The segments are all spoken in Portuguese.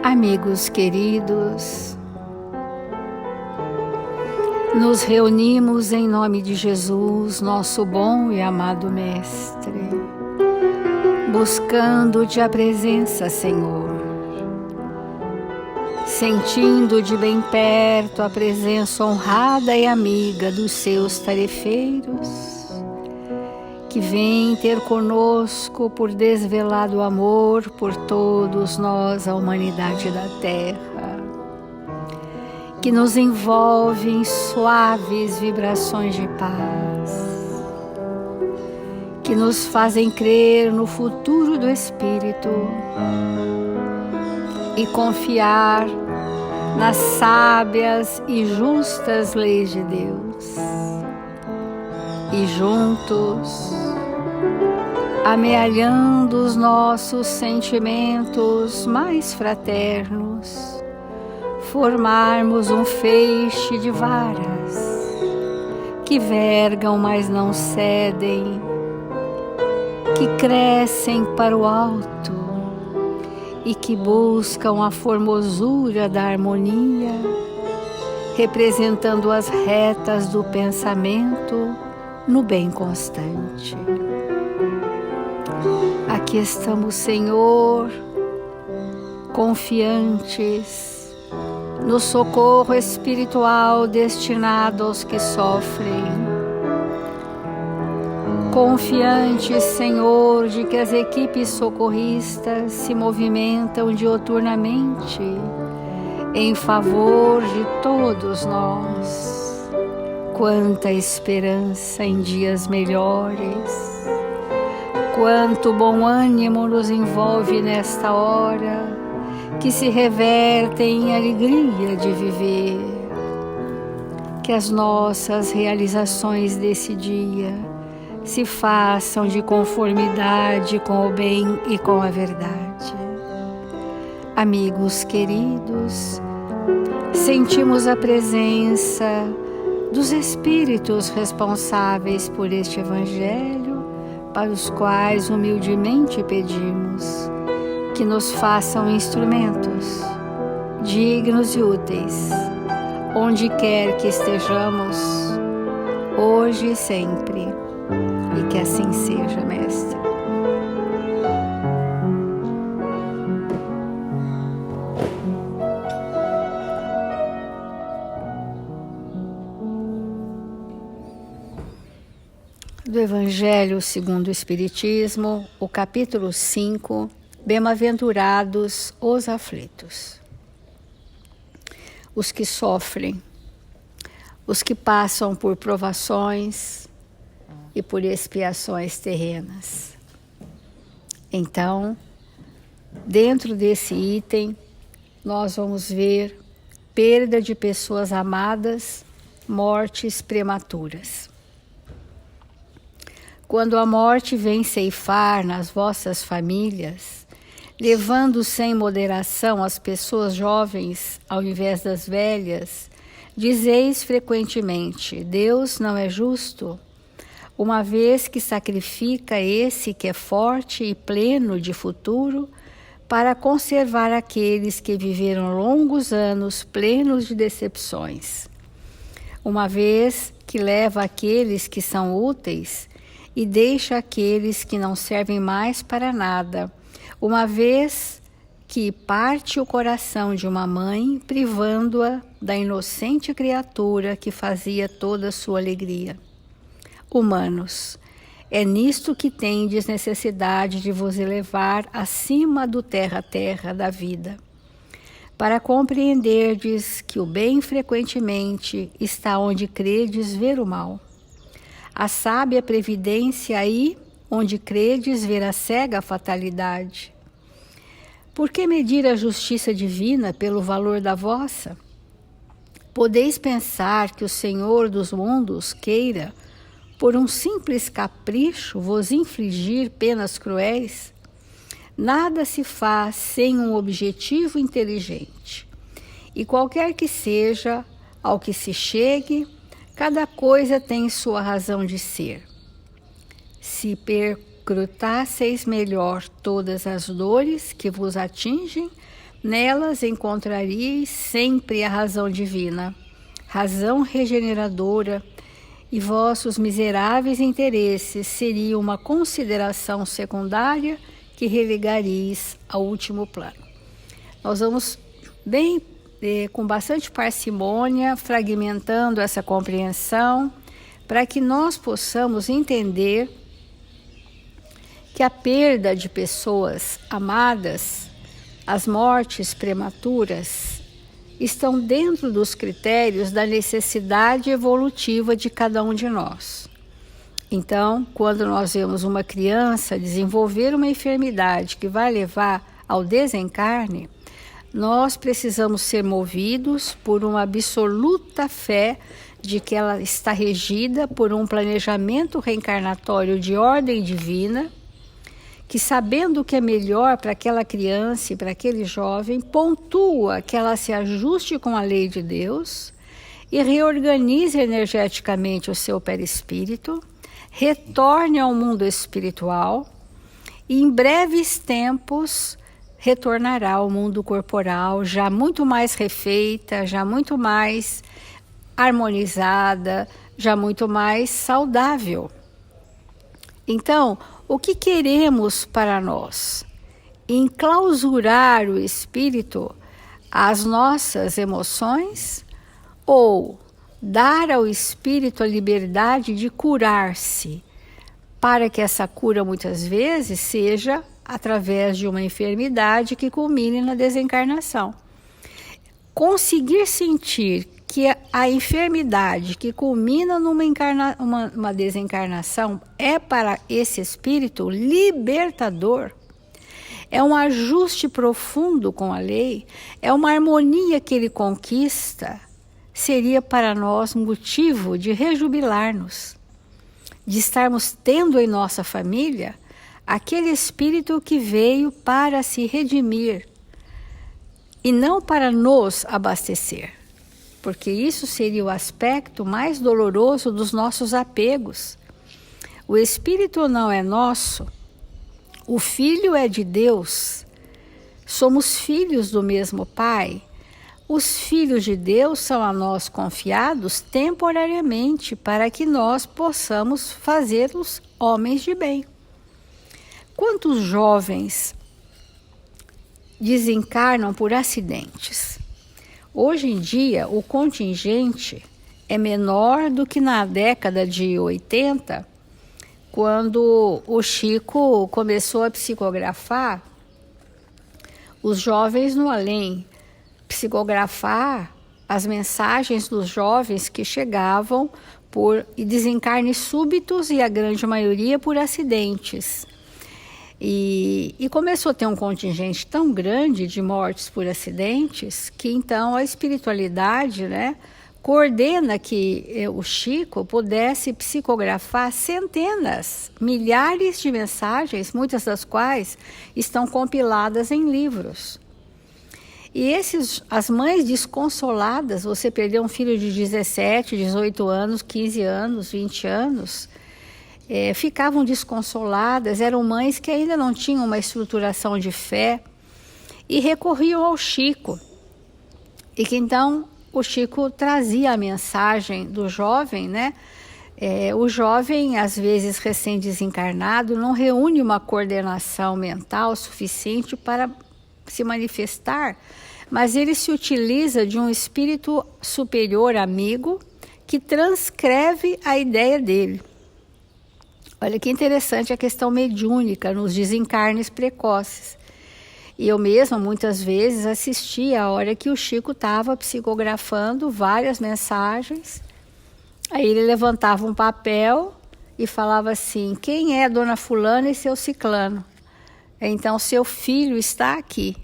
Amigos queridos, nos reunimos em nome de Jesus, nosso bom e amado Mestre, buscando-te a presença, Senhor, sentindo de bem perto a presença honrada e amiga dos seus tarefeiros, que vem ter conosco por desvelado amor por todos nós, a humanidade da Terra, que nos envolve em suaves vibrações de paz, que nos fazem crer no futuro do Espírito e confiar nas sábias e justas leis de Deus. E juntos, amealhando os nossos sentimentos mais fraternos, formarmos um feixe de varas que vergam, mas não cedem, que crescem para o alto e que buscam a formosura da harmonia, representando as retas do pensamento no bem constante. Aqui estamos, Senhor, confiantes no socorro espiritual destinado aos que sofrem. Confiantes, Senhor, de que as equipes socorristas se movimentam dioturnamente em favor de todos nós. Quanta esperança em dias melhores, quanto bom ânimo nos envolve nesta hora, que se reverte em alegria de viver. Que as nossas realizações desse dia se façam de conformidade com o bem e com a verdade. Amigos queridos, sentimos a presença dos Espíritos responsáveis por este Evangelho, para os quais humildemente pedimos que nos façam instrumentos dignos e úteis, onde quer que estejamos, hoje e sempre, e que assim seja, Mestre. Do Evangelho segundo o Espiritismo, o capítulo 5, Bem-aventurados os aflitos. Os que sofrem, os que passam por provações e por expiações terrenas. Então, dentro desse item, nós vamos ver perda de pessoas amadas, mortes prematuras. Quando a morte vem ceifar nas vossas famílias, levando sem moderação as pessoas jovens ao invés das velhas, dizeis frequentemente: Deus não é justo, uma vez que sacrifica esse que é forte e pleno de futuro, para conservar aqueles que viveram longos anos plenos de decepções. Uma vez que leva aqueles que são úteis e deixa aqueles que não servem mais para nada, uma vez que parte o coração de uma mãe, privando-a da inocente criatura que fazia toda a sua alegria. Humanos, é nisto que tendes necessidade de vos elevar acima do terra-terra da vida, para compreenderdes que o bem frequentemente está onde credes ver o mal. A sábia previdência aí onde credes ver a cega fatalidade. Por que medir a justiça divina pelo valor da vossa? Podeis pensar que o Senhor dos mundos queira, por um simples capricho, vos infligir penas cruéis? Nada se faz sem um objetivo inteligente. E qualquer que seja ao que se chegue, cada coisa tem sua razão de ser. Se perscrutasseis melhor todas as dores que vos atingem, Nelas encontraríeis sempre a razão divina, razão regeneradora, e vossos miseráveis interesses seriam uma consideração secundária que relegaríeis ao último plano. Nós vamos com bastante parcimônia, fragmentando essa compreensão, para que nós possamos entender que a perda de pessoas amadas, as mortes prematuras, estão dentro dos critérios da necessidade evolutiva de cada um de nós. Então, quando nós vemos uma criança desenvolver uma enfermidade que vai levar ao desencarne, nós precisamos ser movidos por uma absoluta fé de que ela está regida por um planejamento reencarnatório de ordem divina, que, sabendo o que é melhor para aquela criança e para aquele jovem, pontua que ela se ajuste com a lei de Deus e reorganize energeticamente o seu perispírito, retorne ao mundo espiritual e, em breves tempos, retornará ao mundo corporal, já muito mais refeita, já muito mais harmonizada, já muito mais saudável. Então, o que queremos para nós? Enclausurar o espírito às nossas emoções ou dar ao espírito a liberdade de curar-se, para que essa cura muitas vezes seja através de uma enfermidade que culmine na desencarnação? Conseguir sentir que a enfermidade que culmina numa desencarnação é para esse espírito libertador, é um ajuste profundo com a lei, é uma harmonia que ele conquista, seria para nós motivo de rejubilar-nos, de estarmos tendo em nossa família aquele espírito que veio para se redimir e não para nos abastecer. Porque isso seria o aspecto mais doloroso dos nossos apegos. O espírito não é nosso, o filho é de Deus, somos filhos do mesmo Pai. Os filhos de Deus são a nós confiados temporariamente para que nós possamos fazê-los homens de bem. Quantos jovens desencarnam por acidentes? Hoje em dia, o contingente é menor do que na década de 80, quando o Chico começou a psicografar os jovens no além, psicografar as mensagens dos jovens que chegavam por desencarnes súbitos e a grande maioria por acidentes. E começou a ter um contingente tão grande de mortes por acidentes que então a espiritualidade, coordena que o Chico pudesse psicografar centenas, milhares de mensagens, muitas das quais estão compiladas em livros. E as mães desconsoladas, você perdeu um filho de 17, 18 anos, 15 anos, 20 anos, ficavam desconsoladas, eram mães que ainda não tinham uma estruturação de fé e recorriam ao Chico. E que então o Chico trazia a mensagem do jovem, o jovem, às vezes recém-desencarnado, não reúne uma coordenação mental suficiente para se manifestar, mas ele se utiliza de um espírito superior amigo que transcreve a ideia dele. Olha que interessante a questão mediúnica nos desencarnes precoces. E eu mesma muitas vezes assistia a hora que o Chico estava psicografando várias mensagens. Aí ele levantava um papel e falava assim: quem é Dona Fulana e seu ciclano? Então seu filho está aqui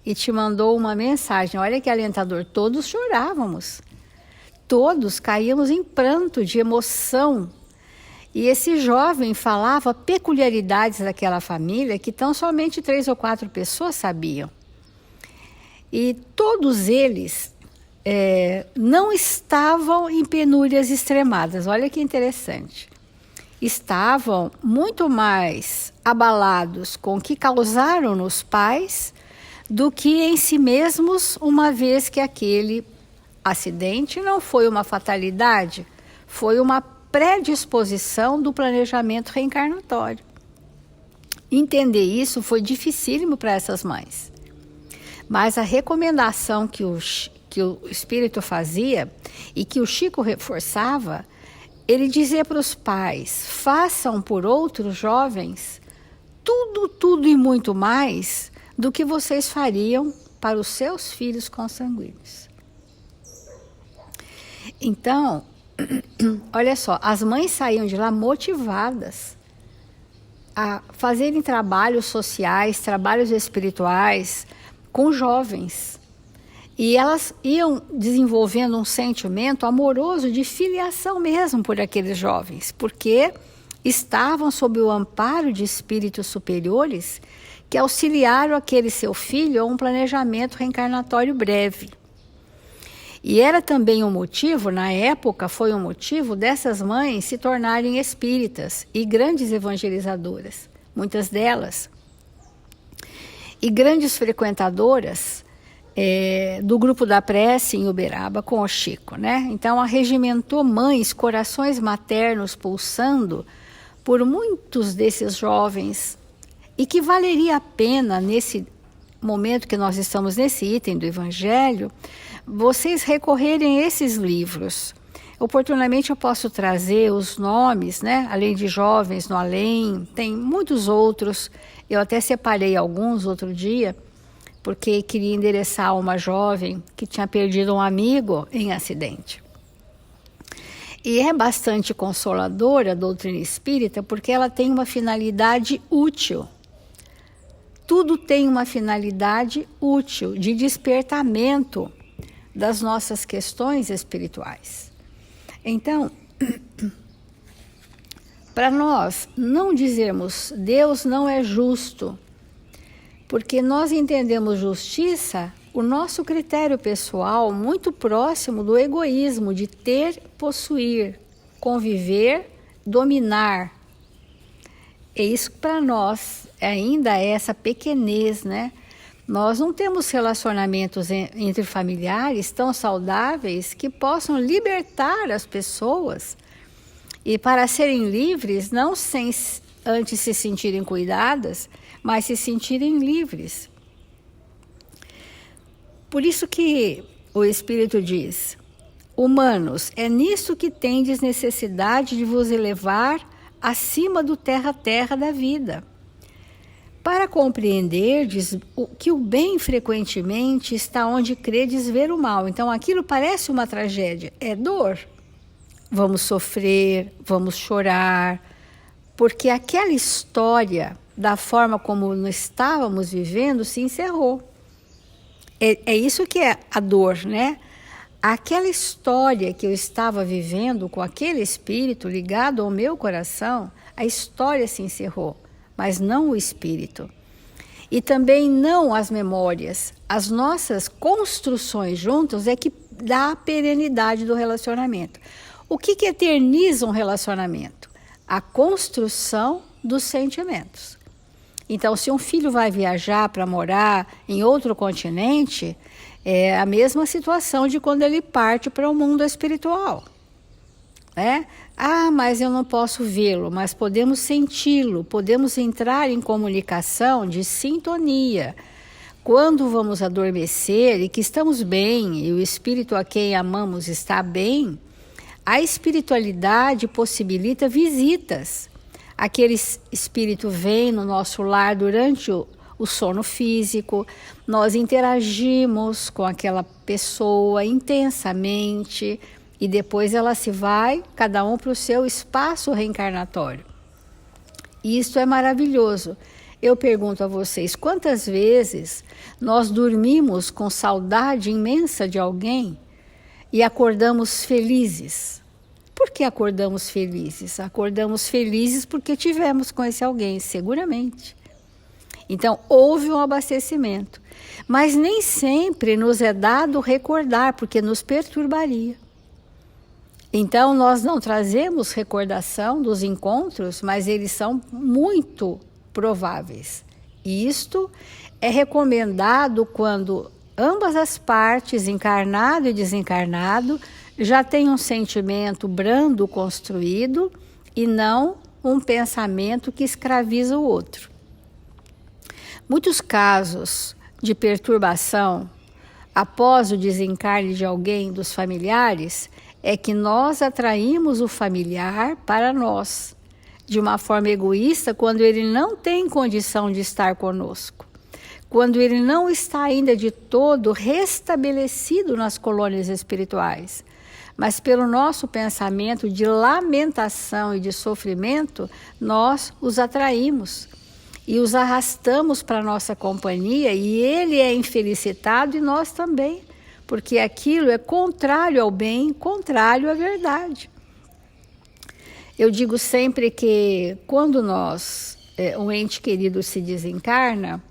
e te mandou uma mensagem. Olha que alentador, todos chorávamos. Todos caíamos em pranto de emoção. E esse jovem falava peculiaridades daquela família que tão somente 3 ou 4 pessoas sabiam. E todos eles não estavam em penúrias extremadas. Olha que interessante. Estavam muito mais abalados com o que causaram nos pais do que em si mesmos, uma vez que aquele acidente não foi uma fatalidade, foi uma predisposição do planejamento reencarnatório. Entender isso foi dificílimo para essas mães. Mas a recomendação que o espírito fazia e que o Chico reforçava, ele dizia para os pais: façam por outros jovens tudo e muito mais do que vocês fariam para os seus filhos consanguíneos. Então, olha só, as mães saíam de lá motivadas a fazerem trabalhos sociais, trabalhos espirituais com jovens. E elas iam desenvolvendo um sentimento amoroso de filiação mesmo por aqueles jovens, porque estavam sob o amparo de espíritos superiores que auxiliaram aquele seu filho a um planejamento reencarnatório breve. E era também um motivo, na época foi um motivo dessas mães se tornarem espíritas e grandes evangelizadoras, muitas delas, e grandes frequentadoras do grupo da prece em Uberaba com o Chico, né? Então arregimentou mães, corações maternos pulsando por muitos desses jovens, e que valeria a pena, nesse momento que nós estamos nesse item do Evangelho, vocês recorrerem a esses livros. Oportunamente eu posso trazer os nomes, né? Além de Jovens no Além, tem muitos outros. Eu até separei alguns outro dia, porque queria endereçar a uma jovem que tinha perdido um amigo em acidente. E é bastante consoladora a doutrina espírita, porque ela tem uma finalidade útil. Tudo tem uma finalidade útil de despertamento das nossas questões espirituais. Então, para nós não dizermos Deus não é justo, porque nós entendemos justiça, o nosso critério pessoal, muito próximo do egoísmo, de ter, possuir, conviver, dominar. É isso que para nós ainda é essa pequenez, né? Nós não temos relacionamentos entre familiares tão saudáveis que possam libertar as pessoas, e para serem livres, não sem antes se sentirem cuidadas, mas se sentirem livres. Por isso que o Espírito diz: humanos, é nisso que tendes necessidade de vos elevar acima do terra-terra da vida, para compreenderdes que o bem frequentemente está onde credes ver o mal. Então aquilo parece uma tragédia, é dor. Vamos sofrer, vamos chorar, porque aquela história, da forma como nós estávamos vivendo, se encerrou. É isso que é a dor, né? Aquela história que eu estava vivendo com aquele espírito ligado ao meu coração, a história se encerrou, mas não o espírito. E também não as memórias. As nossas construções juntos é que dá a perenidade do relacionamento. O que eterniza um relacionamento? A construção dos sentimentos. Então, se um filho vai viajar para morar em outro continente, é a mesma situação de quando ele parte para o mundo espiritual, né? Ah, mas eu não posso vê-lo, mas podemos senti-lo, podemos entrar em comunicação de sintonia. Quando vamos adormecer e que estamos bem, e o espírito a quem amamos está bem, a espiritualidade possibilita visitas. Aquele espírito vem no nosso lar durante o sono físico, nós interagimos com aquela pessoa intensamente e depois ela se vai, cada um para o seu espaço reencarnatório. E isso é maravilhoso. Eu pergunto a vocês, quantas vezes nós dormimos com saudade imensa de alguém e acordamos felizes? Por que acordamos felizes? Acordamos felizes porque tivemos com esse alguém, seguramente. Então, houve um abastecimento. Mas nem sempre nos é dado recordar, porque nos perturbaria. Então, nós não trazemos recordação dos encontros, mas eles são muito prováveis. Isto é recomendado quando ambas as partes, encarnado e desencarnado, já têm um sentimento brando construído e não um pensamento que escraviza o outro. Muitos casos de perturbação após o desencarne de alguém dos familiares é que nós atraímos o familiar para nós, de uma forma egoísta, quando ele não tem condição de estar conosco, quando ele não está ainda de todo restabelecido nas colônias espirituais. Mas pelo nosso pensamento de lamentação e de sofrimento, nós os atraímos e os arrastamos para a nossa companhia, e ele é infelicitado e nós também, porque aquilo é contrário ao bem, contrário à verdade. Eu digo sempre que quando um ente querido se desencarna,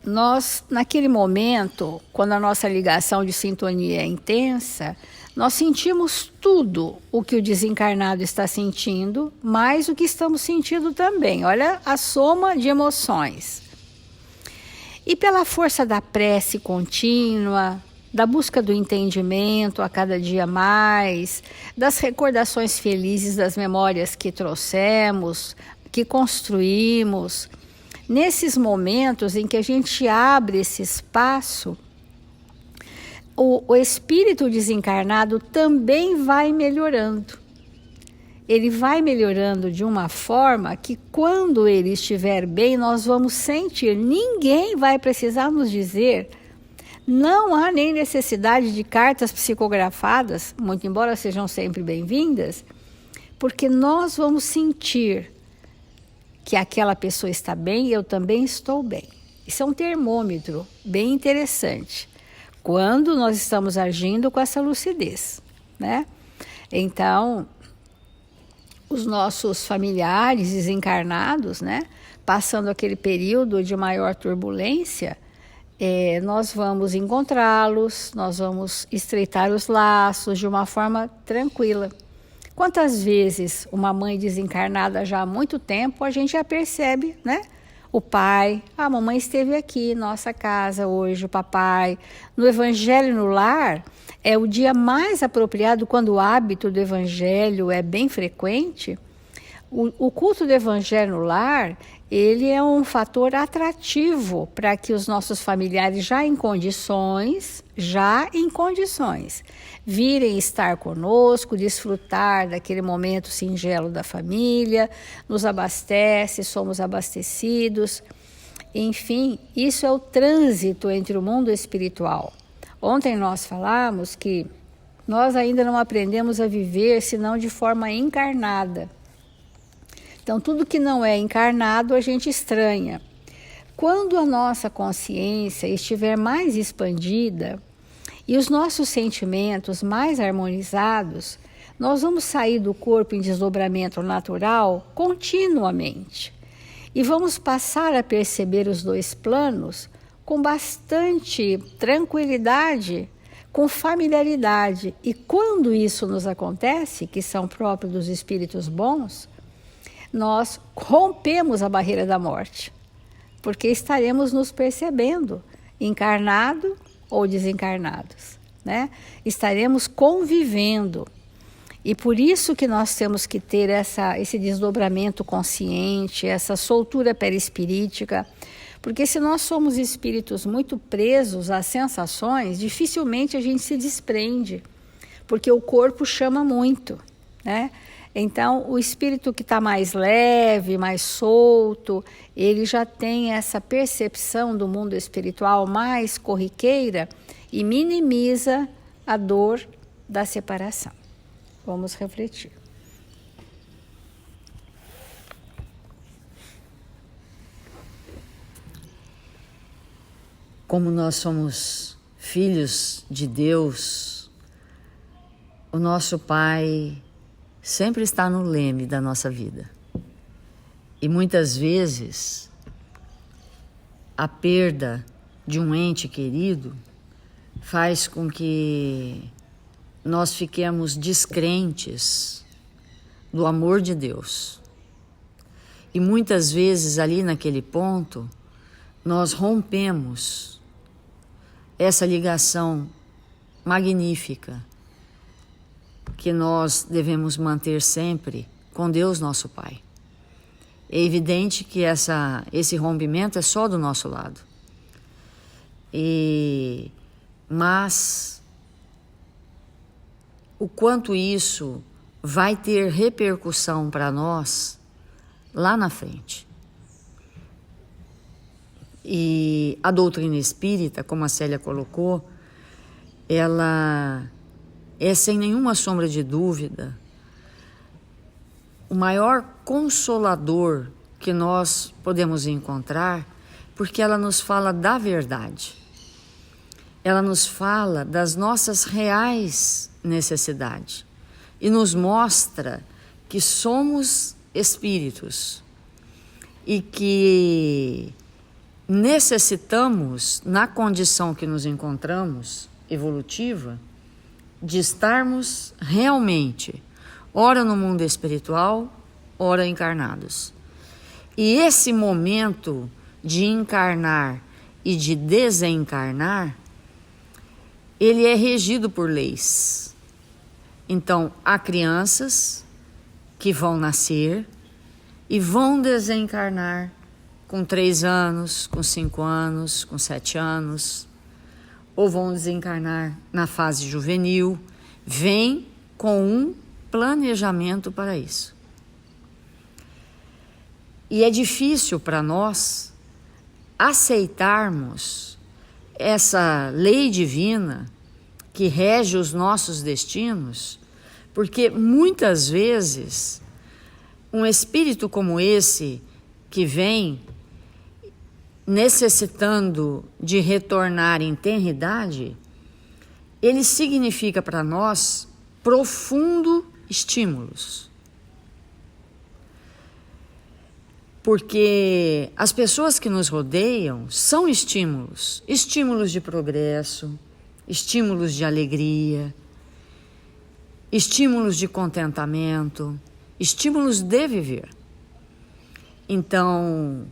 nós, naquele momento, quando a nossa ligação de sintonia é intensa, nós sentimos tudo o que o desencarnado está sentindo, mais o que estamos sentindo também. Olha a soma de emoções. E pela força da prece contínua, da busca do entendimento a cada dia mais, das recordações felizes das memórias que trouxemos, que construímos, nesses momentos em que a gente abre esse espaço, o espírito desencarnado também vai melhorando. Ele vai melhorando de uma forma que, quando ele estiver bem, nós vamos sentir. Ninguém vai precisar nos dizer. Não há nem necessidade de cartas psicografadas, muito embora sejam sempre bem-vindas, porque nós vamos sentir que aquela pessoa está bem e eu também estou bem. Isso é um termômetro bem interessante, quando nós estamos agindo com essa lucidez, né? Então, os nossos familiares desencarnados, né, passando aquele período de maior turbulência, nós vamos encontrá-los, nós vamos estreitar os laços de uma forma tranquila. Quantas vezes uma mãe desencarnada já há muito tempo, a gente já percebe, né? O pai, a mamãe esteve aqui em nossa casa hoje, o papai. No Evangelho no Lar, é o dia mais apropriado, quando o hábito do Evangelho é bem frequente. O culto do Evangelho no Lar, ele é um fator atrativo para que os nossos familiares já em condições, virem estar conosco, desfrutar daquele momento singelo da família, nos abastece, somos abastecidos. Enfim, isso é o trânsito entre o mundo espiritual. Ontem nós falamos que nós ainda não aprendemos a viver senão de forma encarnada. Então, tudo que não é encarnado a gente estranha. Quando a nossa consciência estiver mais expandida e os nossos sentimentos mais harmonizados, nós vamos sair do corpo em desdobramento natural continuamente. E vamos passar a perceber os dois planos com bastante tranquilidade, com familiaridade. E quando isso nos acontece, que são próprios dos espíritos bons, nós rompemos a barreira da morte, porque estaremos nos percebendo, encarnado ou desencarnados, né? Estaremos convivendo. E por isso que nós temos que ter esse desdobramento consciente, essa soltura perispirítica, porque se nós somos espíritos muito presos às sensações, dificilmente a gente se desprende, porque o corpo chama muito, né? Então, o espírito que está mais leve, mais solto, ele já tem essa percepção do mundo espiritual mais corriqueira e minimiza a dor da separação. Vamos refletir. Como nós somos filhos de Deus, o nosso Pai sempre está no leme da nossa vida. E muitas vezes a perda de um ente querido faz com que nós fiquemos descrentes do amor de Deus. E muitas vezes ali naquele ponto, nós rompemos essa ligação magnífica que nós devemos manter sempre com Deus nosso Pai. É evidente que esse rompimento é só do nosso lado. Mas o quanto isso vai ter repercussão para nós lá na frente. E a doutrina espírita, como a Célia colocou, ela é, sem nenhuma sombra de dúvida, o maior consolador que nós podemos encontrar, porque ela nos fala da verdade. Ela nos fala das nossas reais necessidades e nos mostra que somos espíritos e que necessitamos, na condição que nos encontramos, evolutiva, de estarmos realmente, ora no mundo espiritual, ora encarnados. E esse momento de encarnar e de desencarnar, ele é regido por leis. Então, há crianças que vão nascer e vão desencarnar com 3 anos, com 5 anos, com 7 anos, ou vão desencarnar na fase juvenil, vem com um planejamento para isso. E é difícil para nós aceitarmos essa lei divina que rege os nossos destinos, porque muitas vezes um espírito como esse que vem necessitando de retornar em tenridade, ele significa para nós profundo estímulos. Porque as pessoas que nos rodeiam são estímulos, estímulos de progresso, estímulos de alegria, estímulos de contentamento, estímulos de viver. Então,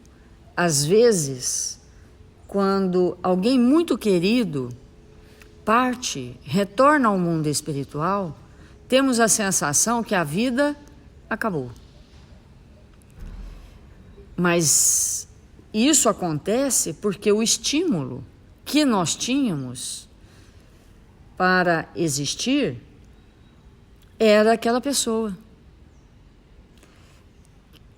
às vezes, quando alguém muito querido parte, retorna ao mundo espiritual, temos a sensação que a vida acabou. Mas isso acontece porque o estímulo que nós tínhamos para existir era aquela pessoa.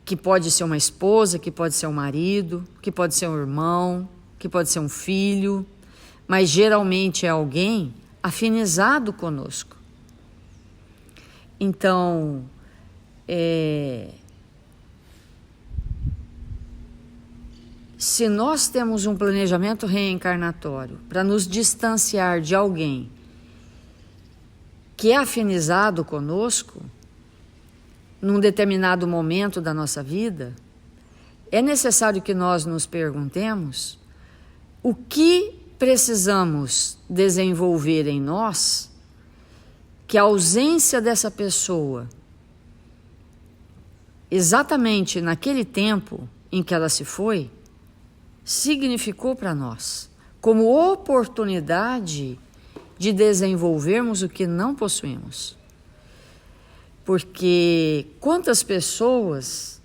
Que pode ser uma esposa, que pode ser um marido, que pode ser um irmão, que pode ser um filho, mas geralmente é alguém afinizado conosco. Então, se nós temos um planejamento reencarnatório para nos distanciar de alguém que é afinizado conosco, num determinado momento da nossa vida, é necessário que nós nos perguntemos o que precisamos desenvolver em nós que a ausência dessa pessoa, exatamente naquele tempo em que ela se foi, significou para nós, como oportunidade de desenvolvermos o que não possuímos. Porque quantas pessoas,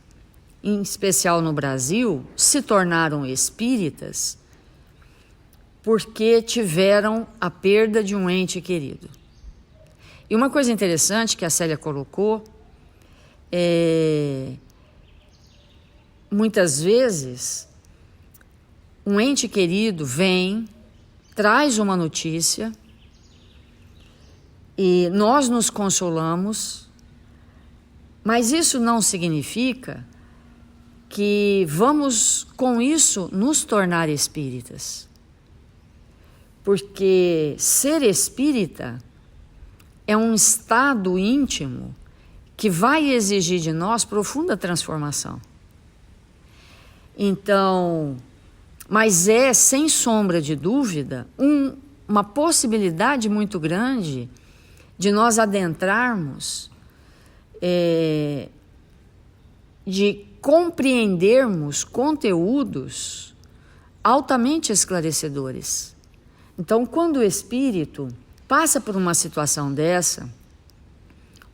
em especial no Brasil, se tornaram espíritas porque tiveram a perda de um ente querido. E uma coisa interessante que a Célia colocou muitas vezes um ente querido vem, traz uma notícia e nós nos consolamos, mas isso não significa que vamos com isso nos tornar espíritas. Porque ser espírita é um estado íntimo que vai exigir de nós profunda transformação. Então, mas é, sem sombra de dúvida, uma possibilidade muito grande de nós adentrarmos, de compreendermos conteúdos altamente esclarecedores. Então, quando o espírito passa por uma situação dessa,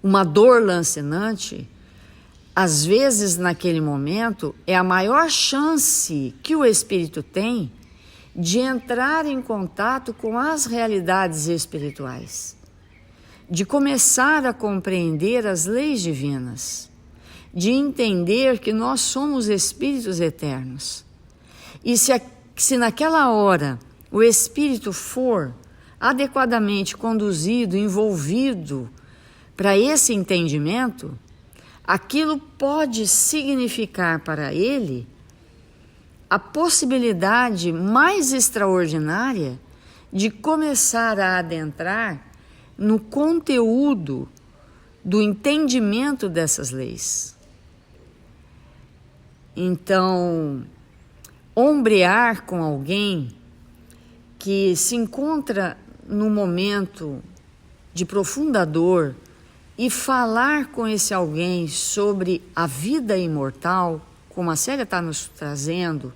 uma dor lancinante, às vezes naquele momento é a maior chance que o espírito tem de entrar em contato com as realidades espirituais, de começar a compreender as leis divinas, de entender que nós somos espíritos eternos. E se naquela hora o espírito for adequadamente conduzido, envolvido para esse entendimento, aquilo pode significar para ele a possibilidade mais extraordinária de começar a adentrar no conteúdo do entendimento dessas leis. Então, ombrear com alguém que se encontra num momento de profunda dor e falar com esse alguém sobre a vida imortal, como a Célia está nos trazendo,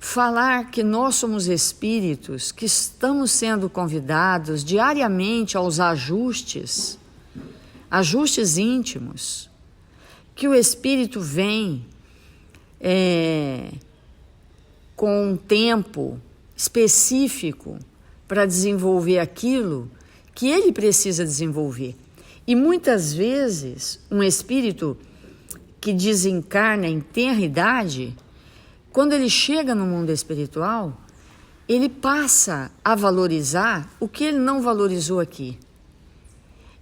falar que nós somos espíritos, que estamos sendo convidados diariamente aos ajustes íntimos, que o espírito vem com um tempo específico para desenvolver aquilo que ele precisa desenvolver. E muitas vezes um espírito que desencarna em tenra idade, quando ele chega no mundo espiritual, ele passa a valorizar o que ele não valorizou aqui.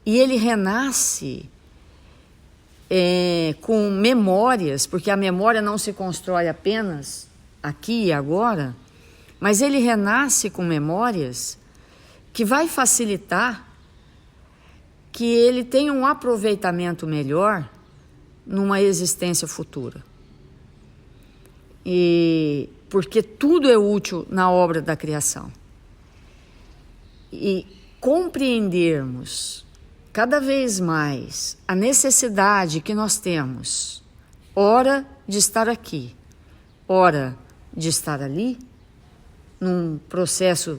E ele renasce com memórias, porque a memória não se constrói apenas aqui e agora, mas ele renasce com memórias que vai facilitar que ele tenha um aproveitamento melhor numa existência futura. E porque tudo é útil na obra da criação. E compreendermos cada vez mais a necessidade que nós temos, ora de estar aqui, ora de estar ali, num processo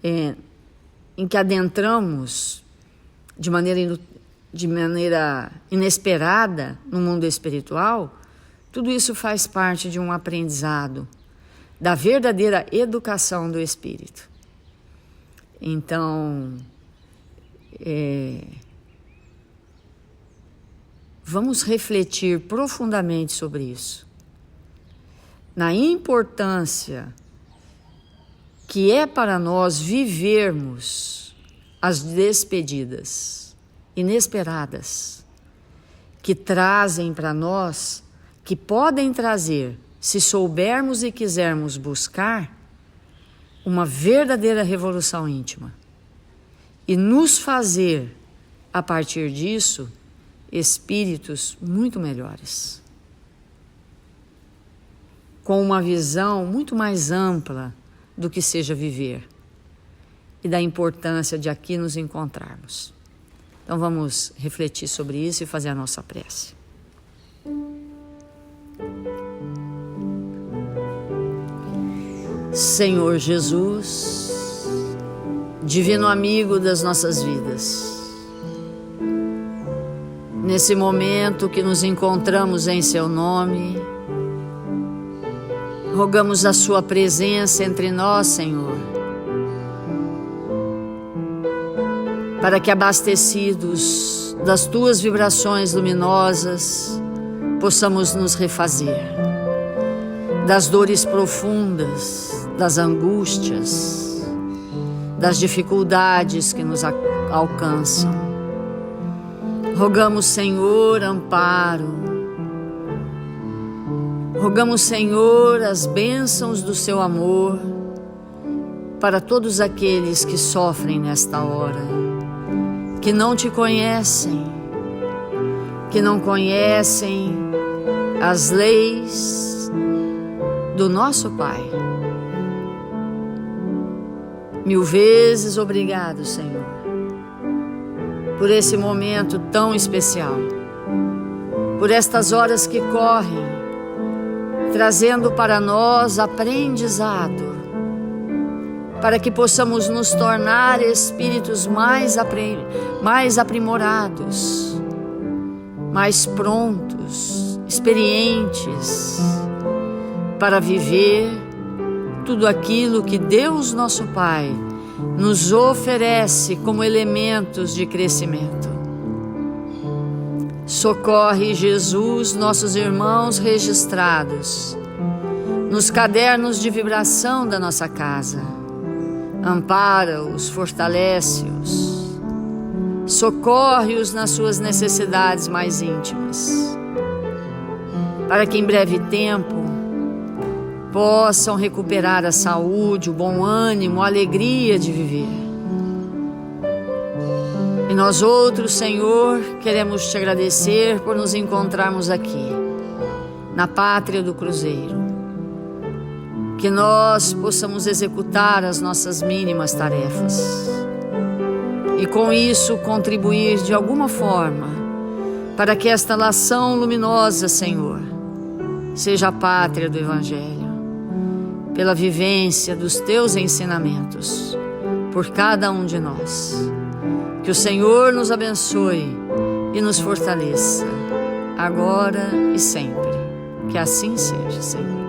em que adentramos de maneira inesperada no mundo espiritual, tudo isso faz parte de um aprendizado, da verdadeira educação do espírito. Então, vamos refletir profundamente sobre isso, na importância que é para nós vivermos as despedidas inesperadas, que trazem para nós, que podem trazer, se soubermos e quisermos buscar, uma verdadeira revolução íntima e nos fazer, a partir disso, espíritos muito melhores, com uma visão muito mais ampla do que seja viver e da importância de aqui nos encontrarmos. Então vamos refletir sobre isso e fazer a nossa prece. Senhor Jesus, divino amigo das nossas vidas, nesse momento que nos encontramos em Seu nome, rogamos a Sua presença entre nós, Senhor, para que, abastecidos das Tuas vibrações luminosas, possamos nos refazer das dores profundas, das angústias, das dificuldades que nos alcançam. Rogamos, Senhor, amparo. Rogamos, Senhor, as bênçãos do Seu amor para todos aqueles que sofrem nesta hora, que não Te conhecem, que não conhecem as leis do nosso Pai. Mil vezes obrigado, Senhor, por esse momento tão especial. por estas horas que correm, trazendo para nós aprendizado, para que possamos nos tornar espíritos mais aprimorados, mais prontos, experientes, para viver tudo aquilo que Deus nosso Pai nos oferece como elementos de crescimento. Socorre, Jesus, nossos irmãos registrados nos cadernos de vibração da nossa casa. Ampara-os, fortalece-os, socorre-os nas suas necessidades mais íntimas, para que em breve tempo possam recuperar a saúde, o bom ânimo, a alegria de viver. E nós outros, Senhor, queremos te agradecer por nos encontrarmos aqui, na pátria do Cruzeiro. Que nós possamos executar as nossas mínimas tarefas e com isso contribuir de alguma forma para que esta nação luminosa, Senhor, seja a pátria do Evangelho, pela vivência dos teus ensinamentos por cada um de nós. Que o Senhor nos abençoe e nos fortaleça, agora e sempre. Que assim seja, Senhor.